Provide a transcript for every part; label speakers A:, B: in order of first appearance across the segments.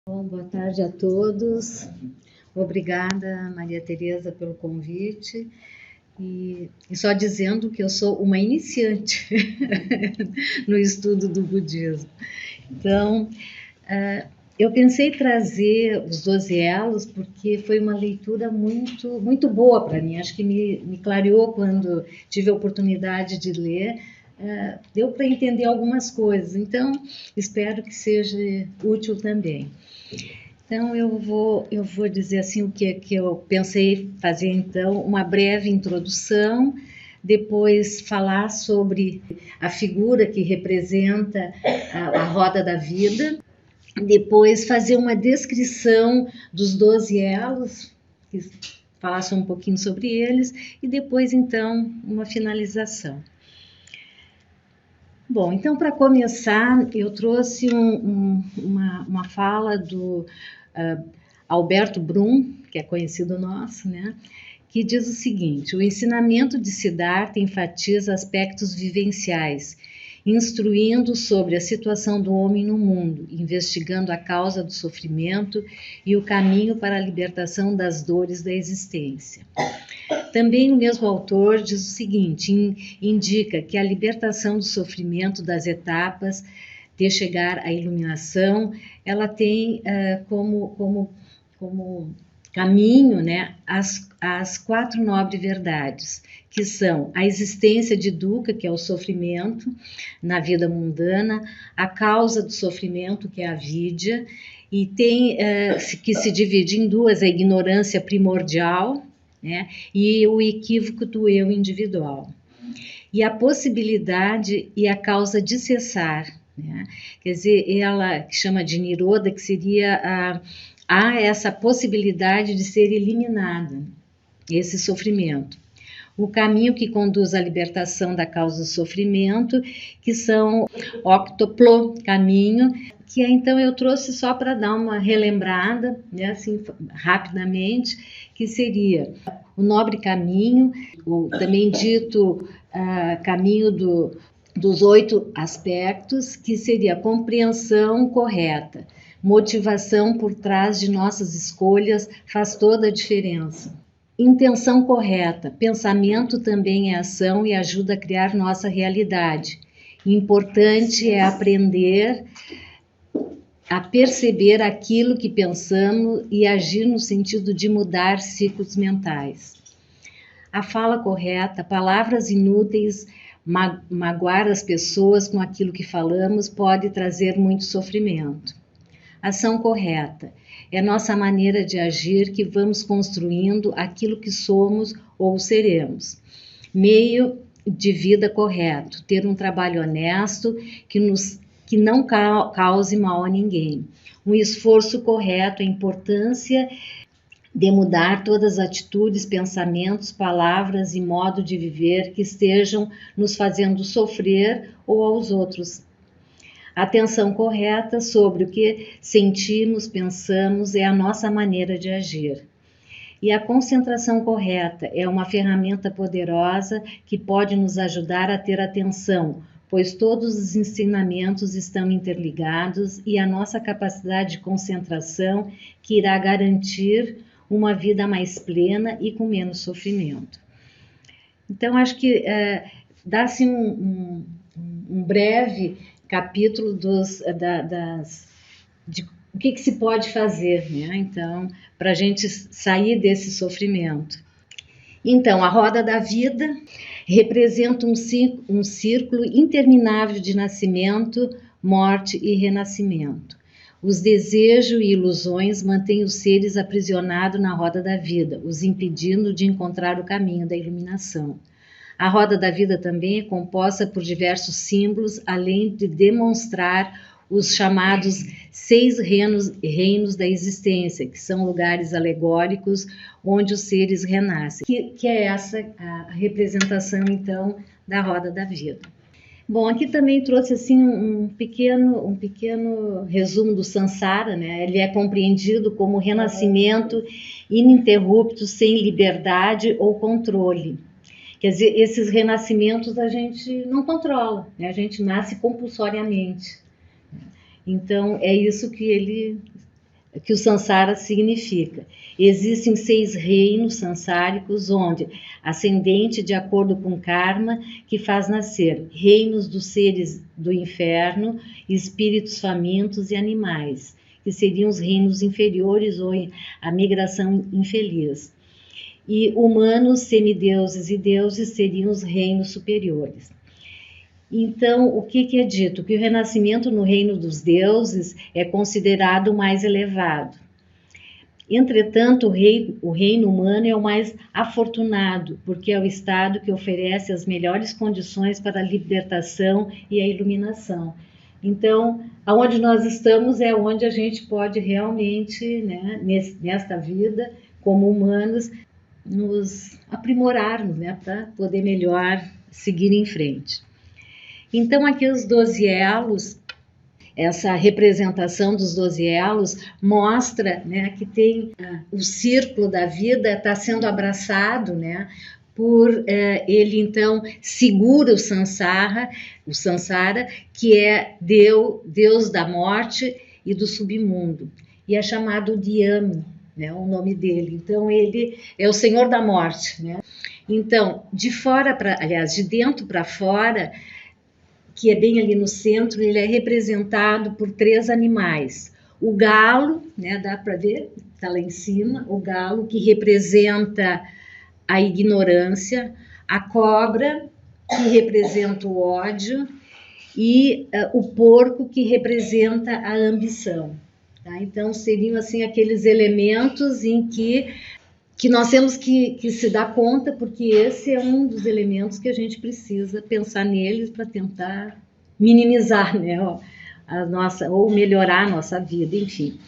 A: Bom, boa tarde a todos. Obrigada, Maria Tereza, pelo convite. E só dizendo que eu sou uma iniciante no estudo do budismo. Então, eu pensei trazer os 12 elos porque foi uma leitura muito boa para mim. Acho que me clareou quando tive a oportunidade de ler. Deu para entender algumas coisas. Então, espero que seja útil também. Então, eu vou dizer assim o que eu pensei fazer, então, uma breve introdução, depois falar sobre a figura que representa a roda da vida, depois fazer uma descrição dos 12 elos, falasse um pouquinho sobre eles, e depois, então, uma finalização. Bom, então, para começar, eu trouxe uma fala do Alberto Brum, que é conhecido nosso, né? Que diz o seguinte: o ensinamento de Siddhartha enfatiza aspectos vivenciais, instruindo sobre a situação do homem no mundo, investigando a causa do sofrimento e o caminho para a libertação das dores da existência. Também o mesmo autor diz o seguinte: indica que a libertação do sofrimento das etapas de chegar à iluminação, ela tem como caminho, né, as 4 nobres verdades, que são a existência de dukkha, que é o sofrimento na vida mundana, a causa do sofrimento, que é a avidya, e tem que se divide em duas: a ignorância primordial, né, e o equívoco do eu individual. E a possibilidade e a causa de cessar, né? Quer dizer, ela chama de niroda, que seria há essa possibilidade de ser eliminada, esse sofrimento. O caminho que conduz à libertação da causa do sofrimento, que são octuplo caminho, que então eu trouxe só para dar uma relembrada, né, assim, rapidamente, que seria o nobre caminho, ou também dito caminho dos 8 aspectos, que seria a compreensão correta. Motivação por trás de nossas escolhas faz toda a diferença. Intenção correta. Pensamento também é ação e ajuda a criar nossa realidade. Importante é aprender a perceber aquilo que pensamos e agir no sentido de mudar ciclos mentais. A fala correta, palavras inúteis, magoar as pessoas com aquilo que falamos pode trazer muito sofrimento. Ação correta é nossa maneira de agir que vamos construindo aquilo que somos ou seremos. Meio de vida correto, ter um trabalho honesto que não cause mal a ninguém. Um esforço correto, a importância de mudar todas as atitudes, pensamentos, palavras e modo de viver que estejam nos fazendo sofrer ou aos outros. Atenção correta sobre o que sentimos, pensamos é a nossa maneira de agir. E a concentração correta é uma ferramenta poderosa que pode nos ajudar a ter atenção, pois todos os ensinamentos estão interligados e a nossa capacidade de concentração que irá garantir uma vida mais plena e com menos sofrimento. Então, acho que dá-se um breve capítulo de o que se pode fazer, né? Então, para a gente sair desse sofrimento. Então, a roda da vida representa um círculo interminável de nascimento, morte e renascimento. Os desejos e ilusões mantêm os seres aprisionados na roda da vida, os impedindo de encontrar o caminho da iluminação. A roda da vida também é composta por diversos símbolos, além de demonstrar os chamados 6 reinos da existência, que são lugares alegóricos onde os seres renascem, que é essa a representação, então, da roda da vida. Bom, aqui também trouxe assim um pequeno resumo do Sansara, né? Ele é compreendido como renascimento ininterrupto, sem liberdade ou controle. Quer dizer, esses renascimentos a gente não controla, né? A gente nasce compulsoriamente. Então, é isso que ele que o Sansara significa. Existem 6 reinos sansáricos, onde ascendente de acordo com karma, que faz nascer reinos dos seres do inferno, espíritos famintos e animais, que seriam os reinos inferiores ou a migração infeliz. E humanos, semideuses e deuses seriam os reinos superiores. Então, o que é dito? Que o renascimento no reino dos deuses é considerado o mais elevado. Entretanto, o reino humano é o mais afortunado, porque é o estado que oferece as melhores condições para a libertação e a iluminação. Então, aonde nós estamos é onde a gente pode realmente, né, nesta vida, como humanos, nos aprimorarmos, né, para poder melhor seguir em frente. Então, aqui os 12 elos, essa representação dos 12 elos mostra, né, que tem o círculo da vida está sendo abraçado, né, por ele então segura o Sansara, que é Deus da morte e do submundo, e é chamado Dhyani, né, o nome dele. Então ele é o Senhor da morte, né? Então, de dentro para fora, que é bem ali no centro, ele é representado por 3 animais. O galo, né, dá para ver, está lá em cima, o galo que representa a ignorância, a cobra que representa o ódio e o porco que representa a ambição. Tá? Então seriam assim aqueles elementos em que nós temos que se dar conta, porque esse é um dos elementos que a gente precisa pensar neles para tentar minimizar, né, ou melhorar a nossa vida, enfim.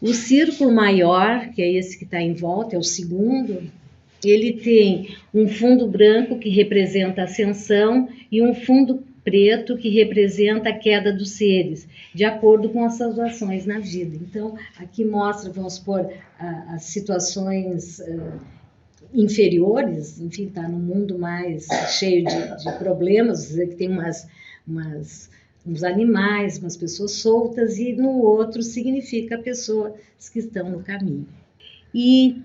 A: O círculo maior, que é esse que está em volta, é o segundo, ele tem um fundo branco que representa a ascensão e um fundo preto que representa a queda dos seres, de acordo com as suas ações na vida. Então, aqui mostra, vamos supor, as situações inferiores, enfim, está no mundo mais cheio de problemas, dizer que tem uns animais, umas pessoas soltas, e no outro significa pessoas que estão no caminho. E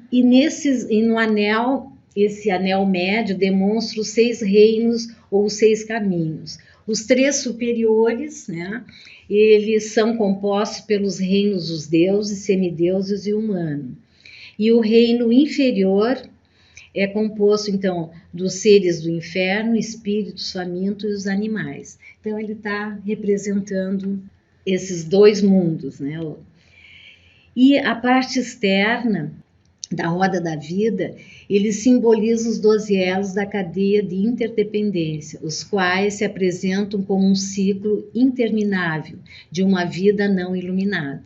A: no anel, esse anel médio demonstra os 6 reinos ou os 6 caminhos. Os 3 superiores, né, eles são compostos pelos reinos dos deuses, semideuses e humano. E o reino inferior é composto, então, dos seres do inferno, espíritos famintos e os animais. Então, ele está representando esses 2 mundos, né? E a parte externa da roda da vida, ele simboliza os 12 elos da cadeia de interdependência, os quais se apresentam como um ciclo interminável de uma vida não iluminada.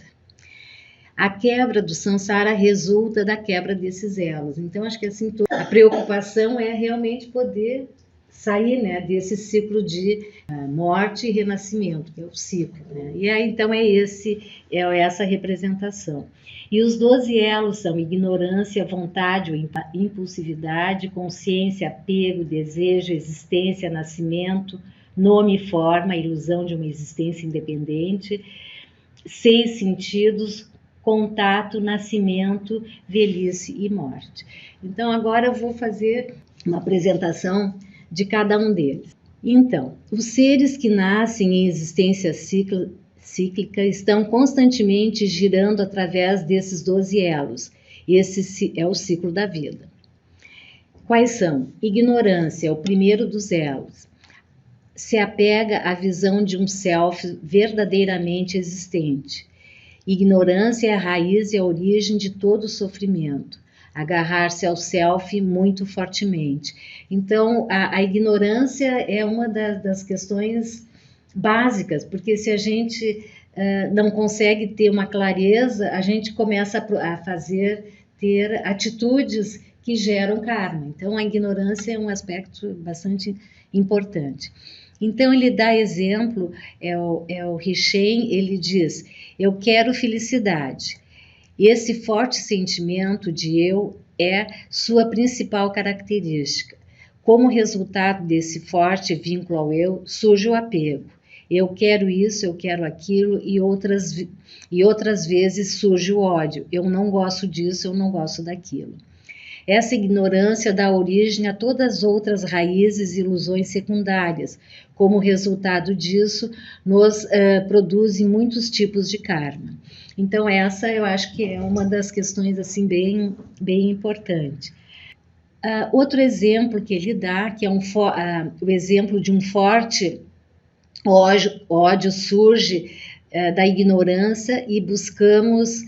A: A quebra do Sansara resulta da quebra desses elos. Então, acho que assim, a preocupação é realmente poder sair, né, desse ciclo de morte e renascimento, que é o ciclo, né? E aí, então, é essa representação. E os 12 elos são ignorância, vontade ou impulsividade, consciência, apego, desejo, existência, nascimento, nome e forma, ilusão de uma existência independente, 6 sentidos, contato, nascimento, velhice e morte. Então, agora eu vou fazer uma apresentação de cada um deles. Então, os seres que nascem em existência cíclica estão constantemente girando através desses 12 elos. Esse é o ciclo da vida. Quais são? Ignorância é o primeiro dos elos. Se apega à visão de um self verdadeiramente existente. Ignorância é a raiz e a origem de todo o sofrimento. Agarrar-se ao self muito fortemente. Então, a ignorância é uma das questões básicas, porque se a gente não consegue ter uma clareza, a gente começa a ter atitudes que geram karma. Então, a ignorância é um aspecto bastante importante. Então, ele dá exemplo, é o Rishen, ele diz: eu quero felicidade. Esse forte sentimento de eu é sua principal característica. Como resultado desse forte vínculo ao eu, surge o apego. eu quero isso, eu quero aquilo, e outras vezes surge o ódio, eu não gosto disso, eu não gosto daquilo. Essa ignorância dá origem a todas as outras raízes e ilusões secundárias. Como resultado disso, nos produzem muitos tipos de karma. Então essa eu acho que é uma das questões assim bem importante. Outro exemplo que ele dá, que é o exemplo de um forte ódio surge da ignorância e buscamos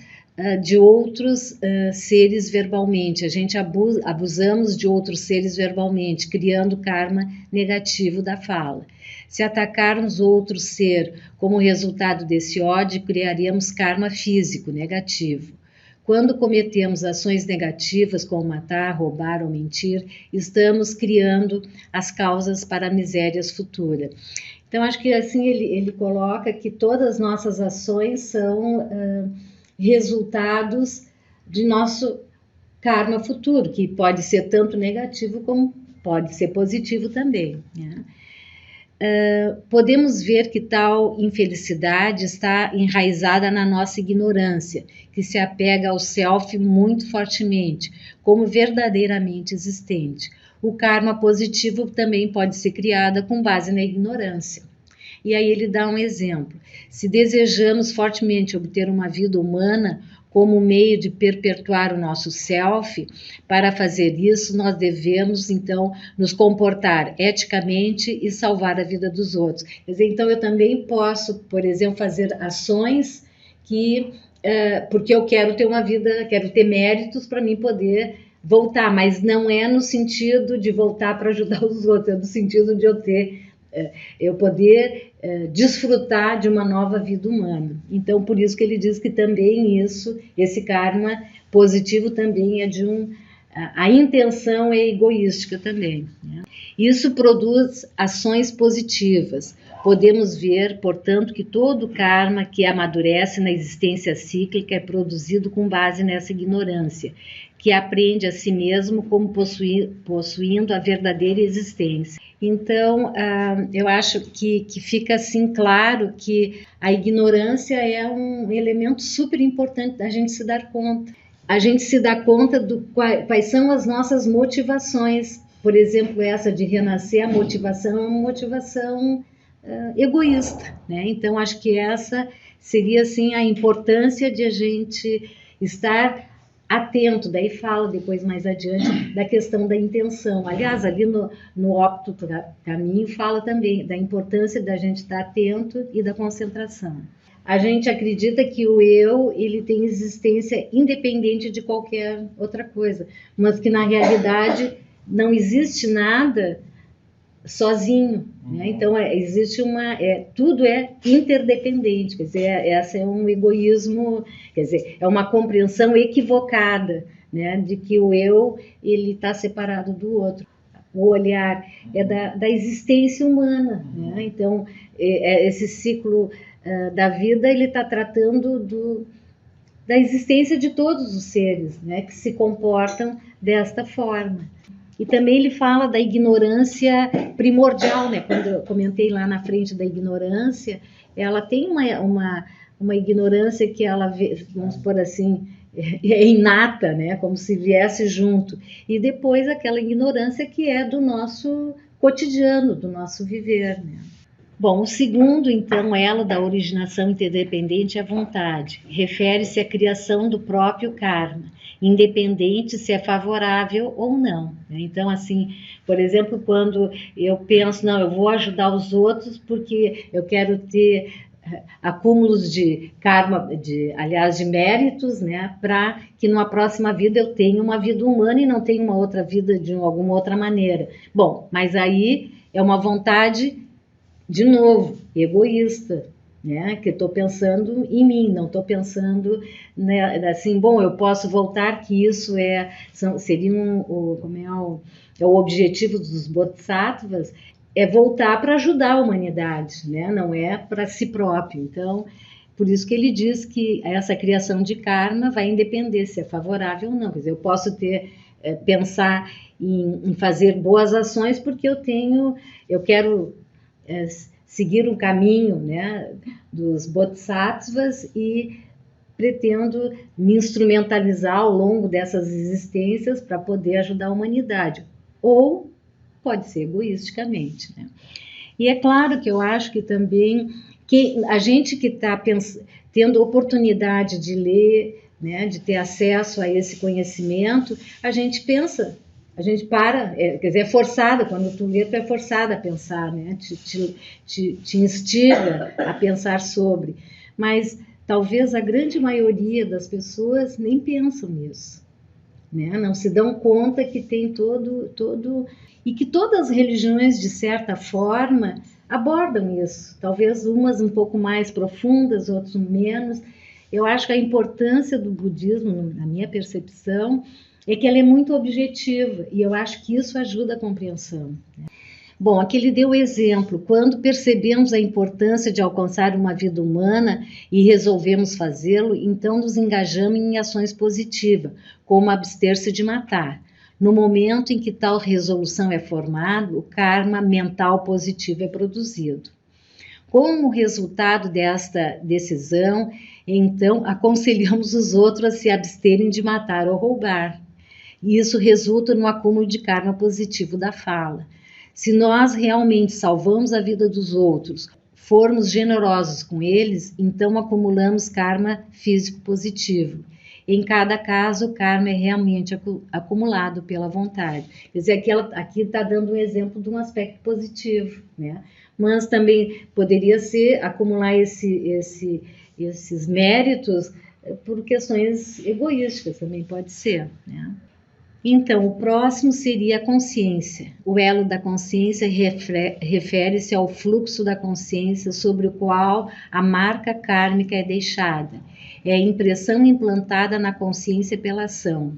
A: de outros seres verbalmente. A gente abusamos de outros seres verbalmente, criando karma negativo da fala. Se atacarmos outro ser como resultado desse ódio, criaríamos karma físico negativo. Quando cometemos ações negativas, como matar, roubar ou mentir, estamos criando as causas para misérias futuras. Então, acho que assim ele coloca que todas as nossas ações são resultados de nosso karma futuro, que pode ser tanto negativo como pode ser positivo também, né? Podemos ver que tal infelicidade está enraizada na nossa ignorância, que se apega ao self muito fortemente, como verdadeiramente existente. O karma positivo também pode ser criado com base na ignorância. E aí ele dá um exemplo. Se desejamos fortemente obter uma vida humana como meio de perpetuar o nosso self, para fazer isso nós devemos então nos comportar eticamente e salvar a vida dos outros. Quer dizer, então eu também posso, por exemplo, fazer ações porque eu quero ter uma vida, quero ter méritos para mim poder voltar, mas não é no sentido de voltar para ajudar os outros, é no sentido de eu poder desfrutar de uma nova vida humana. Então, por isso que ele diz que também esse karma positivo também é a intenção é egoística também, né? Isso produz ações positivas. Podemos ver, portanto, que todo karma que amadurece na existência cíclica é produzido com base nessa ignorância, que aprende a si mesmo como possuindo a verdadeira existência. Então, eu acho que fica assim claro que a ignorância é um elemento super importante da gente se dar conta. A gente se dá conta quais são as nossas motivações. Por exemplo, essa de renascer, a motivação é uma motivação egoísta, né? Então, acho que essa seria assim a importância de a gente estar atento. Daí fala depois mais adiante da questão da intenção. Aliás, ali no Opto Caminho fala também da importância da gente estar atento e da concentração. A gente acredita que o eu ele tem existência independente de qualquer outra coisa, mas que na realidade não existe nada sozinho, né? Então existe tudo é interdependente, quer dizer, essa é um egoísmo, quer dizer, é uma compreensão equivocada, né, de que o eu ele está separado do outro. O olhar é da existência humana, né? Então esse ciclo da vida ele está tratando da existência de todos os seres, né, que se comportam desta forma. E também ele fala da ignorância primordial, né? Quando eu comentei lá na frente da ignorância, ela tem uma ignorância que ela, vamos por assim, é inata, né? Como se viesse junto. E depois aquela ignorância que é do nosso cotidiano, do nosso viver, né? Bom, o segundo, então, elo da originação interdependente é a vontade. Refere-se à criação do próprio karma, independente se é favorável ou não. Então, assim, por exemplo, quando eu penso, não, eu vou ajudar os outros porque eu quero ter acúmulos de karma, aliás, de méritos, né, para que numa próxima vida eu tenha uma vida humana e não tenha uma outra vida de alguma outra maneira. Bom, mas aí é uma vontade, de novo, egoísta, né? Que estou pensando em mim, não estou pensando, né, assim, bom, eu posso voltar, que isso seria o objetivo dos bodhisattvas, é voltar para ajudar a humanidade, né? Não é para si próprio. Então, por isso que ele diz que essa criação de karma vai depender se é favorável ou não. Quer dizer, eu posso pensar em fazer boas ações porque eu quero seguir um caminho, né, dos bodhisattvas e pretendo me instrumentalizar ao longo dessas existências para poder ajudar a humanidade. Ou pode ser egoisticamente, né? E é claro que eu acho que também que a gente que está tendo oportunidade de ler, né, de ter acesso a esse conhecimento, a gente pensa, a gente para, quer dizer, é forçada, quando tu lê, tu é forçada a pensar, né, te instiga a pensar sobre, mas talvez a grande maioria das pessoas nem pensam nisso, né, não se dão conta que tem todo e que todas as religiões, de certa forma, abordam isso, talvez umas um pouco mais profundas, outras menos. Eu acho que a importância do budismo, na minha percepção, é que ela é muito objetiva, e eu acho que isso ajuda a compreensão. Bom, aqui ele deu o exemplo, quando percebemos a importância de alcançar uma vida humana e resolvemos fazê-lo, então nos engajamos em ações positivas, como abster-se de matar. No momento em que tal resolução é formada, o karma mental positivo é produzido. Como resultado desta decisão, então aconselhamos os outros a se absterem de matar ou roubar. E isso resulta no acúmulo de karma positivo da fala. Se nós realmente salvamos a vida dos outros, formos generosos com eles, então acumulamos karma físico positivo. Em cada caso, o karma é realmente acumulado pela vontade. Quer dizer, aqui está dando um exemplo de um aspecto positivo, né? Mas também poderia ser acumular esses méritos por questões egoísticas, também pode ser, né? Então, o próximo seria a consciência. O elo da consciência refere-se ao fluxo da consciência sobre o qual a marca kármica é deixada. É a impressão implantada na consciência pela ação.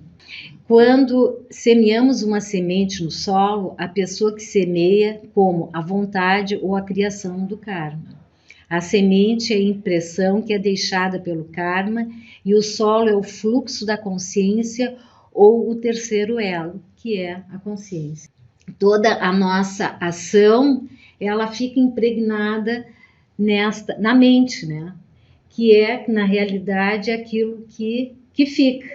A: Quando semeamos uma semente no solo, a pessoa que semeia como a vontade ou a criação do karma. A semente é a impressão que é deixada pelo karma e o solo é o fluxo da consciência ou o terceiro elo, que é a consciência. Toda a nossa ação, ela fica impregnada na mente, né? Que é, na realidade, aquilo que fica,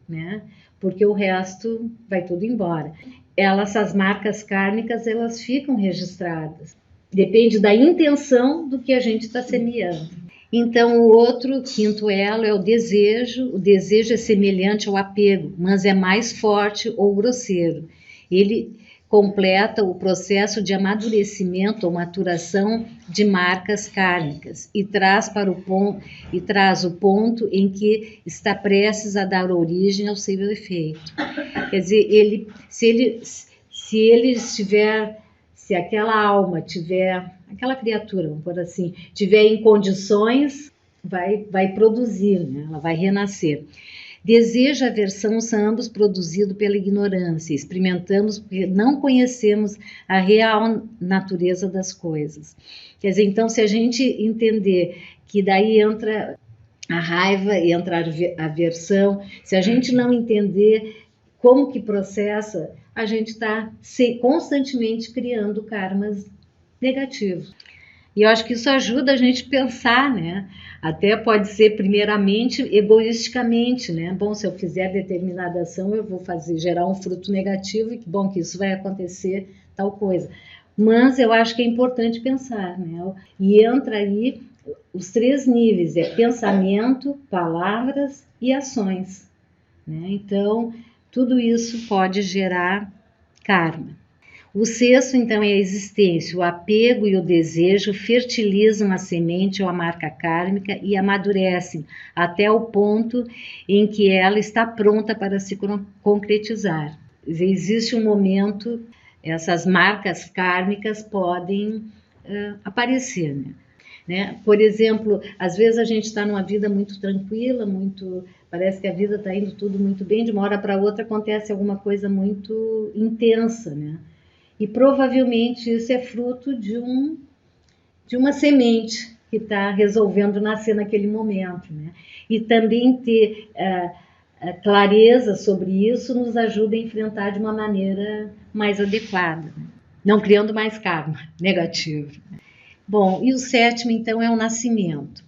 A: né? Porque o resto vai tudo embora. Essas marcas kármicas, elas ficam registradas. Depende da intenção do que a gente está semeando. Então, o outro, quinto elo, é o desejo. O desejo é semelhante ao apego, mas é mais forte ou grosseiro. Ele completa o processo de amadurecimento ou maturação de marcas kármicas e traz o ponto em que está prestes a dar origem ao seu efeito. Quer dizer, se aquela alma tiver, aquela criatura, vamos por assim, tiver em condições, vai produzir, né? Ela vai renascer. Desejo e aversão são ambos produzidos pela ignorância. Experimentamos porque não conhecemos a real natureza das coisas. Quer dizer, então, se a gente entender que daí entra a raiva, entra a aversão, se a gente não entender como que processa, a gente está constantemente criando karmas negativos. E eu acho que isso ajuda a gente a pensar, né? Até pode ser, primeiramente, egoisticamente, né? Bom, se eu fizer determinada ação, eu vou gerar um fruto negativo e que bom que isso vai acontecer tal coisa. Mas eu acho que é importante pensar, né? E entra aí os 3 níveis, pensamento, palavras e ações, né? Então, tudo isso pode gerar karma. O 6º, então, é a existência. O apego e o desejo fertilizam a semente ou a marca kármica e amadurecem até o ponto em que ela está pronta para se concretizar. Existe um momento, essas marcas kármicas podem aparecer, né? Por exemplo, às vezes a gente está numa vida muito tranquila, parece que a vida está indo tudo muito bem, de uma hora para outra acontece alguma coisa muito intensa, né? E provavelmente isso é fruto de uma semente que está resolvendo nascer naquele momento, né? E também ter clareza sobre isso nos ajuda a enfrentar de uma maneira mais adequada, né? Não criando mais karma negativo. Bom, e o sétimo, então, é o nascimento.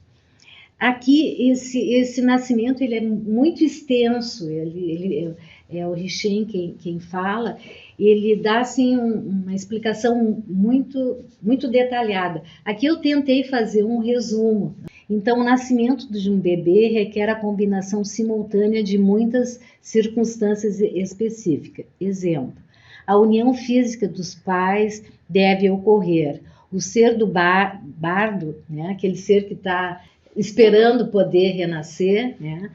A: Aqui, esse nascimento ele é muito extenso, ele é o Richen quem fala, ele dá assim, uma explicação muito detalhada. Aqui eu tentei fazer um resumo. Então, o nascimento de um bebê requer a combinação simultânea de muitas circunstâncias específicas. Exemplo, a união física dos pais deve ocorrer. O ser do bardo, né, aquele ser que está esperando poder renascer, né,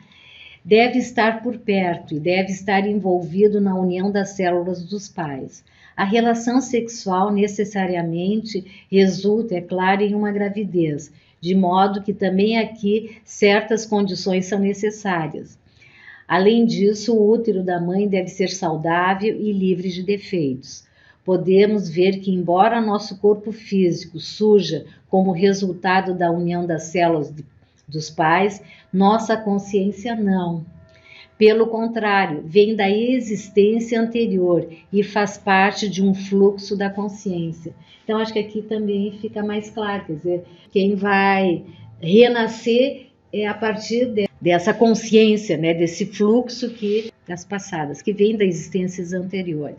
A: deve estar por perto e deve estar envolvido na união das células dos pais. A relação sexual necessariamente resulta, é claro, em uma gravidez, de modo que também aqui certas condições são necessárias. Além disso, o útero da mãe deve ser saudável e livre de defeitos. Podemos ver que, embora nosso corpo físico surja como resultado da união das células dos pais, nossa consciência não. Pelo contrário, vem da existência anterior e faz parte de um fluxo da consciência. Então, acho que aqui também fica mais claro, quer dizer, quem vai renascer é a partir dessa consciência, né, desse fluxo das passadas, que vem das existências anteriores.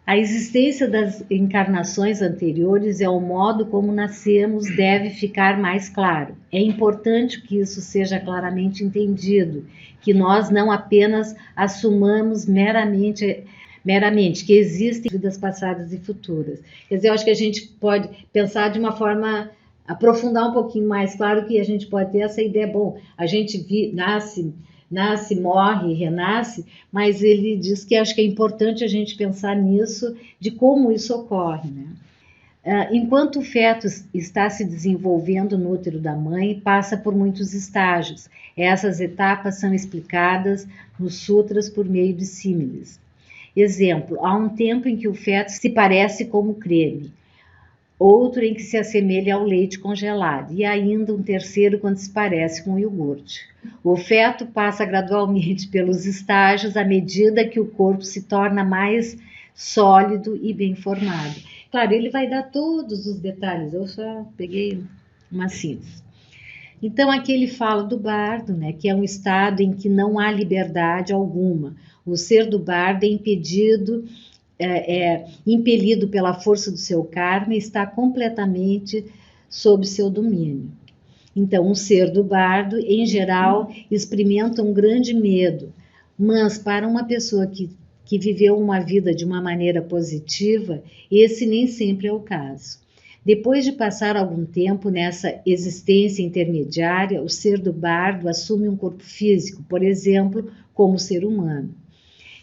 A: A existência das encarnações anteriores é o modo como nascemos deve ficar mais claro. É importante que isso seja claramente entendido, que nós não apenas assumamos meramente que existem vidas passadas e futuras. Quer dizer, eu acho que a gente pode pensar de uma forma, aprofundar um pouquinho mais. Claro que a gente pode ter essa ideia, bom, a gente nasce, morre, renasce, mas ele diz que acho que é importante a gente pensar nisso, de como isso ocorre, né? Enquanto o feto está se desenvolvendo no útero da mãe, passa por muitos estágios. Essas etapas são explicadas nos sutras por meio de símiles. Exemplo, há um tempo em que o feto se parece como creme, outro em que se assemelha ao leite congelado, e ainda um terceiro quando se parece com o iogurte. O feto passa gradualmente pelos estágios à medida que o corpo se torna mais sólido e bem formado. Claro, ele vai dar todos os detalhes, eu só peguei uma síntese. Então, aqui ele fala do bardo, né, que é um estado em que não há liberdade alguma. O ser do bardo é impelido pela força do seu karma e está completamente sob seu domínio. Então, um ser do bardo, em geral, experimenta um grande medo, mas para uma pessoa que viveu uma vida de uma maneira positiva, esse nem sempre é o caso. Depois de passar algum tempo nessa existência intermediária, o ser do bardo assume um corpo físico, por exemplo, como ser humano.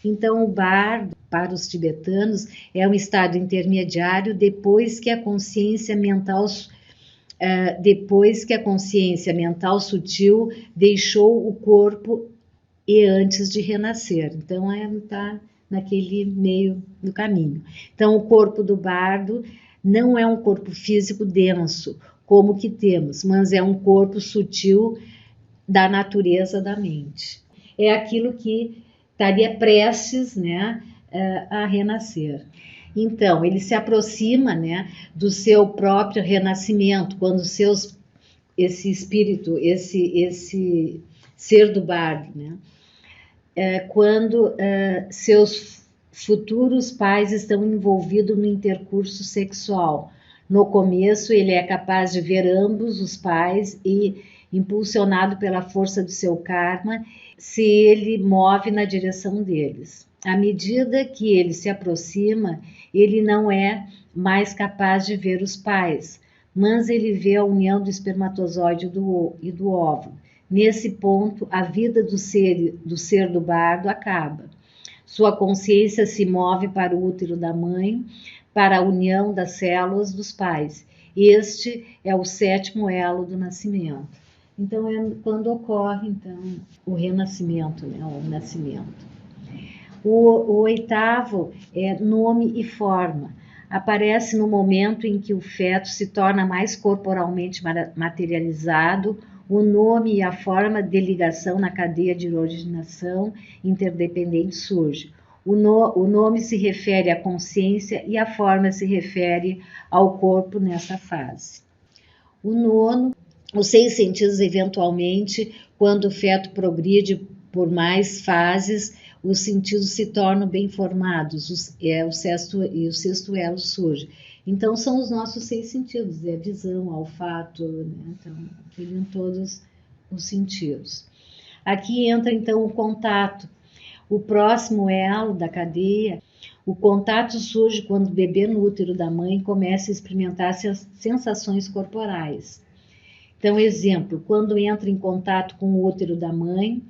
A: Então, o bardo, para os tibetanos, é um estado intermediário depois que a consciência mental sutil deixou o corpo e antes de renascer. Então, está naquele meio do caminho. Então, o corpo do bardo não é um corpo físico denso, como o que temos, mas é um corpo sutil da natureza da mente. É aquilo que estaria prestes, né, a renascer. Então, ele se aproxima, né, do seu próprio renascimento, quando esse espírito, esse ser do bardo, né, quando seus futuros pais estão envolvidos no intercurso sexual. No começo, ele é capaz de ver ambos os pais e, impulsionado pela força do seu karma, ele move na direção deles. À medida que ele se aproxima, ele não é mais capaz de ver os pais, mas ele vê a união do espermatozoide e do óvulo. Nesse ponto, a vida do ser do bardo acaba. Sua consciência se move para o útero da mãe, para a união das células dos pais. Este é o sétimo elo do nascimento. Então, é quando ocorre então, o renascimento, né, o nascimento. O oitavo é nome e forma. Aparece no momento em que o feto se torna mais corporalmente materializado. O nome e a forma de ligação na cadeia de originação interdependente surge. O nome se refere à consciência e a forma se refere ao corpo nessa fase. O nono, os 6 sentidos, eventualmente, quando o feto progride por mais fases, os sentidos se tornam bem formados, o sexto elo surge. Então, são os nossos 6 sentidos, a visão, o olfato, né? Então, seriam todos os sentidos. Aqui entra, então, o contato. O próximo elo da cadeia, o contato surge quando o bebê no útero da mãe começa a experimentar sensações corporais. Então, exemplo, quando entra em contato com o útero da mãe,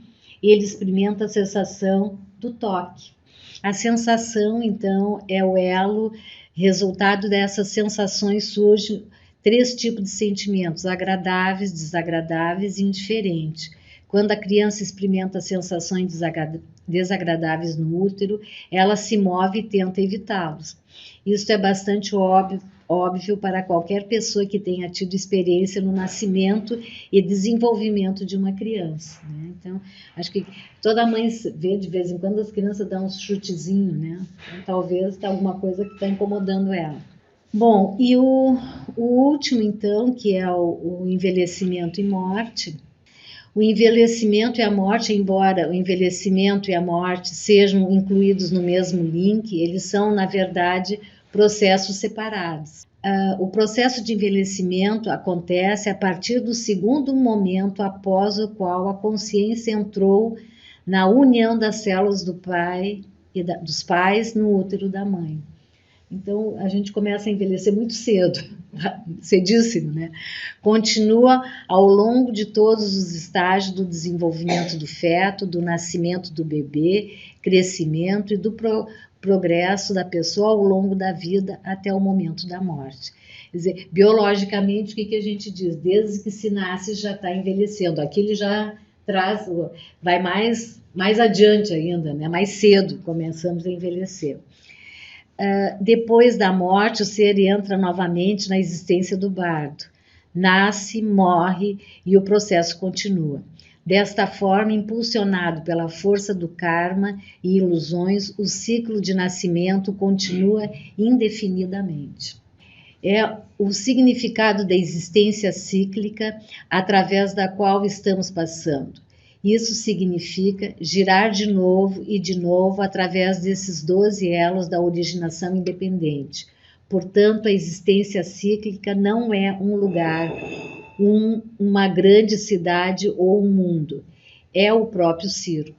A: ele experimenta a sensação do toque. A sensação, então, é o elo, resultado dessas sensações surgem 3 tipos de sentimentos: agradáveis, desagradáveis e indiferentes. Quando a criança experimenta sensações desagradáveis no útero, ela se move e tenta evitá-los. Isso é bastante óbvio para qualquer pessoa que tenha tido experiência no nascimento e desenvolvimento de uma criança, né? Então, acho que toda mãe vê de vez em quando as crianças dão um chutezinho, né? Então, talvez está alguma coisa que está incomodando ela. Bom, e o último, então, que é o envelhecimento e morte. O envelhecimento e a morte, embora o envelhecimento e a morte sejam incluídos no mesmo link, eles são, na verdade, processos separados. O processo de envelhecimento acontece a partir do segundo momento após o qual a consciência entrou na união das células do pai e dos pais no útero da mãe. Então, a gente começa a envelhecer muito cedo, cedíssimo, né? Continua ao longo de todos os estágios do desenvolvimento do feto, do nascimento do bebê, crescimento e do progresso da pessoa ao longo da vida até o momento da morte. Quer dizer, biologicamente, o que a gente diz? Desde que se nasce já está envelhecendo. Aqui ele já traz, vai mais adiante ainda, né? Mais cedo começamos a envelhecer. Depois da morte, o ser entra novamente na existência do bardo. Nasce, morre e o processo continua. Desta forma, impulsionado pela força do karma e ilusões, o ciclo de nascimento continua indefinidamente. É o significado da existência cíclica através da qual estamos passando. Isso significa girar de novo e de novo através desses 12 elos da originação independente. Portanto, a existência cíclica não é um lugar, uma grande cidade ou um mundo. É o próprio círculo.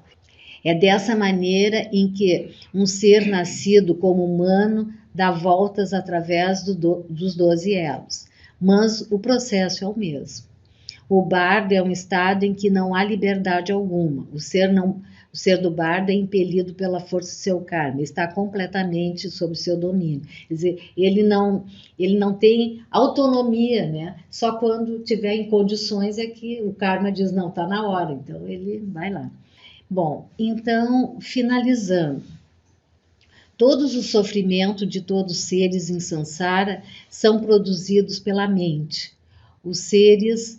A: É dessa maneira em que um ser nascido como humano dá voltas através dos 12 elos. Mas o processo é o mesmo. O bardo é um estado em que não há liberdade alguma. O ser do bardo é impelido pela força do seu karma, está completamente sob seu domínio. Quer dizer, ele não tem autonomia, né? Só quando tiver em condições é que o karma diz, não, está na hora, então ele vai lá. Bom, então, finalizando. Todos os sofrimentos de todos os seres em samsara são produzidos pela mente. Os seres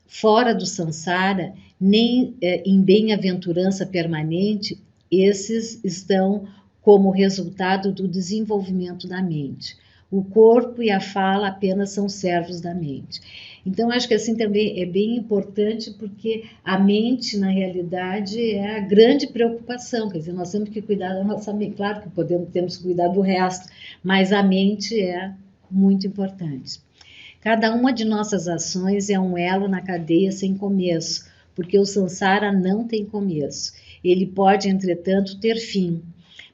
A: fora do samsara, nem em bem-aventurança permanente, esses estão como resultado do desenvolvimento da mente. O corpo e a fala apenas são servos da mente. Então, acho que assim também é bem importante, porque a mente, na realidade, é a grande preocupação. Quer dizer, nós temos que cuidar da nossa mente. Claro que temos que cuidar do resto, mas a mente é muito importante. Cada uma de nossas ações é um elo na cadeia sem começo, porque o samsara não tem começo. Ele pode, entretanto, ter fim.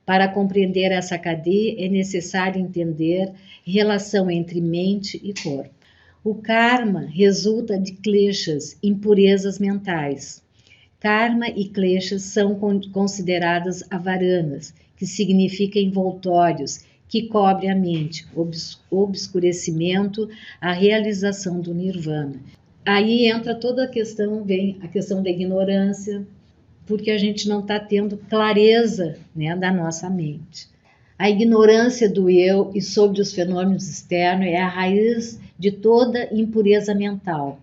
A: Para compreender essa cadeia, é necessário entender relação entre mente e corpo. O karma resulta de kleshas, impurezas mentais. Karma e kleshas são consideradas avaranas, que significa envoltórios, que cobre a mente, obscurecimento, a realização do nirvana. Aí entra toda a questão, vem a questão da ignorância, porque a gente não está tendo clareza, né, da nossa mente. A ignorância do eu e sobre os fenômenos externos é a raiz de toda impureza mental,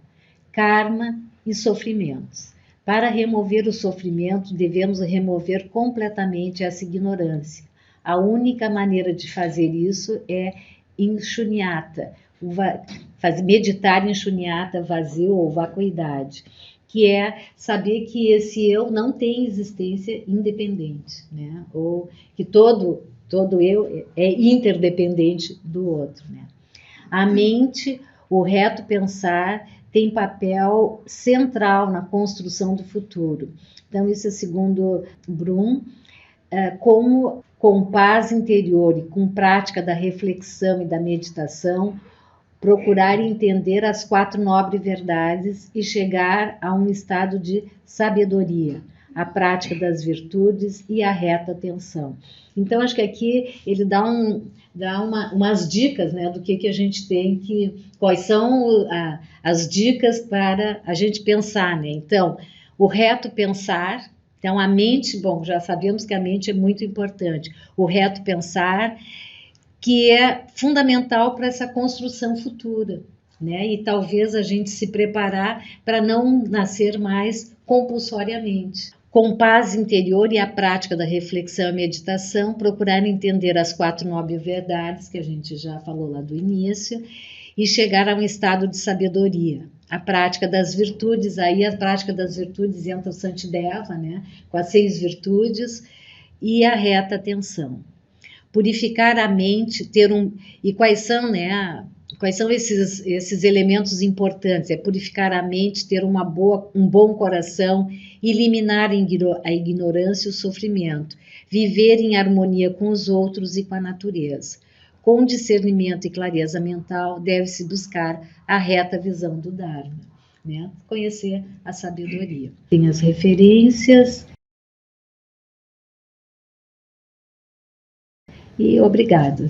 A: karma e sofrimentos. Para remover o sofrimento, devemos remover completamente essa ignorância. A única maneira de fazer isso é em shunyata, meditar em Shunyata, vazio ou vacuidade, que é saber que esse eu não tem existência independente, né? Ou que todo eu é interdependente do outro, né? A mente, o reto pensar, tem papel central na construção do futuro. Então, isso é segundo Brum, como com paz interior e com prática da reflexão e da meditação, procurar entender as 4 nobres verdades e chegar a um estado de sabedoria, a prática das virtudes e a reta atenção. Então, acho que aqui ele dá umas dicas, né, do que a gente tem quais são as dicas para a gente pensar, né? Então, o reto pensar. Então, a mente, bom, já sabemos que a mente é muito importante. O reto pensar, que é fundamental para essa construção futura, né? E talvez a gente se preparar para não nascer mais compulsoriamente. Com paz interior e a prática da reflexão e meditação, procurar entender as 4 nobres verdades, que a gente já falou lá do início, e chegar a um estado de sabedoria. A prática das virtudes, aí a prática das virtudes entra o Santideva, né? Com as 6 virtudes, e a reta atenção. Purificar a mente, e quais são, né? Quais são esses elementos importantes? É purificar a mente, ter um bom coração, eliminar a ignorância e o sofrimento, viver em harmonia com os outros e com a natureza. Com discernimento e clareza mental, deve-se buscar a reta visão do Dharma, né? Conhecer a sabedoria. Tem as referências. E obrigada.